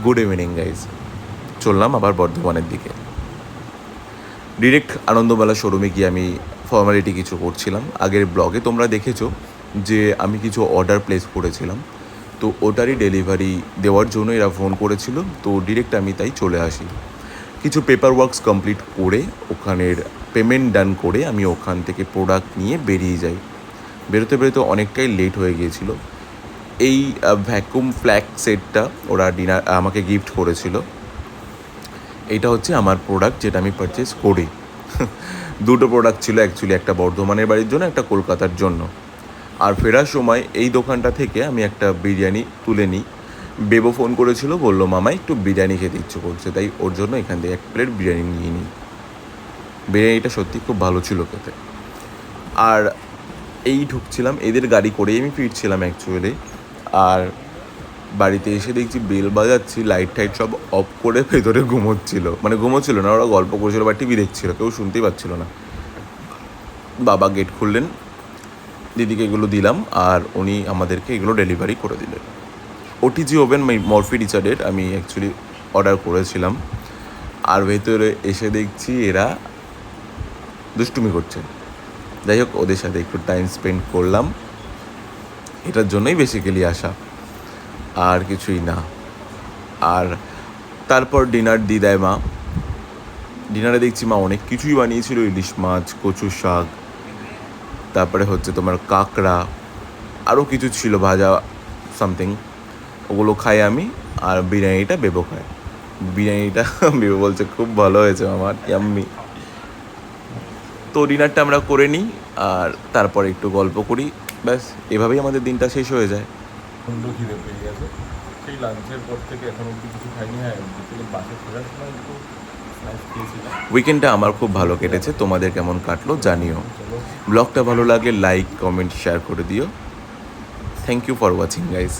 Good evening guys, চললাম আবার বর্ধমানের দিকে। ডিরেক্ট আনন্দমেলা শোরুমে গিয়ে আমি ফর্মালিটি কিছু করছিলাম। আগের ব্লগে তোমরা দেখেছো যে আমি কিছু অর্ডার প্লেস করেছিলাম, তো ওটারই ডেলিভারি দেওয়ার জন্য এরা ফোন করেছিল, তো ডিরেক্ট আমি তাই চলে আসি। কিছু পেপার ওয়ার্কস কমপ্লিট করে ওখানের পেমেন্ট ডান করে আমি ওখান থেকে প্রোডাক্ট নিয়ে বেরিয়ে যাই। বেরোতে বেরোতে অনেকটাই লেট হয়ে গিয়েছিল। এই ভ্যাকুম ফ্ল্যাগ সেটটা ওরা আমাকে গিফট করেছিল। এইটা হচ্ছে আমার প্রোডাক্ট যেটা আমি পারচেস করি। দুটো প্রোডাক্ট ছিল অ্যাকচুয়ালি, একটা বর্ধমানের বাড়ির জন্য, একটা কলকাতার জন্য। আর ফেরার সময় এই দোকানটা থেকে আমি একটা বিরিয়ানি তুলে নিই। বেবো ফোন করেছিল, বললো মামা একটু বিরিয়ানি খেতে ইচ্ছে করছে, তাই ওর জন্য এখান থেকে 1 প্লেট বিরিয়ানি নিয়ে নিই। বিরিয়ানিটা সত্যি খুব ভালো ছিল খেতে। আর এই ঢুকছিলাম, এদের গাড়ি করেই আমি ফিরছিলাম অ্যাকচুয়ালি। আর বাড়িতে এসে দেখছি বেল বাজাচ্ছি, লাইট টাইট সব অফ করে ভেতরে ঘুমোচ্ছিল না, ওরা গল্প করছিল বা টিভি দেখছিল, কেউ শুনতেই পাচ্ছিল না। বাবা গেট খুললেন, দিদিকে এগুলো দিলাম, আর উনি আমাদেরকে এগুলো ডেলিভারি করে দিলেন। ওটিজি ওভেন মরফি রিচার্ডের আমি অ্যাকচুয়ালি অর্ডার করেছিলাম। আর ভেতরে এসে দেখছি এরা দুষ্টুমি করছে। যাই হোক, ওদের সাথে একটু টাইম স্পেন্ড করলাম, এটার জন্যই বেসিক্যালি আসা, আর কিছুই না। আর তারপর ডিনার দিয়ে দেয় মা। ডিনারে দেখছি মা অনেক কিছুই বানিয়েছিল, ইলিশ মাছ, কচু শাক, তারপরে হচ্ছে তোমার কাঁকড়া, আরও কিছু ছিল ভাজা সামথিং। ওগুলো খাই আমি, আর বিরিয়ানিটা বেবো খায়। বিরিয়ানিটা বেবো বলছে খুব ভালো হয়েছে আমার, ইয়াম্মি। তো ডিনারটা আমরা করে নিই, আর তারপর একটু গল্প করি, ব্যাস এভাবেই আমাদের দিনটা শেষ হয়ে যায়। সুন্দর খিদে পেয়ে গেছে, সেই লাঞ্চের পর থেকে এখন অব্দি কিছু খাইনি। হ্যাঁ, বিকেলে বাসে ফেরার সময় একটু স্ন্যাক্স খেয়েছিলাম। উইকেন্ডটা আমার খুব ভালো কেটেছে, তোমাদের কেমন কাটলো জানিও। চলো, ব্লগটা ভালো লাগলে লাইক, কমেন্ট, শেয়ার করে দিও। Thank you for watching guys.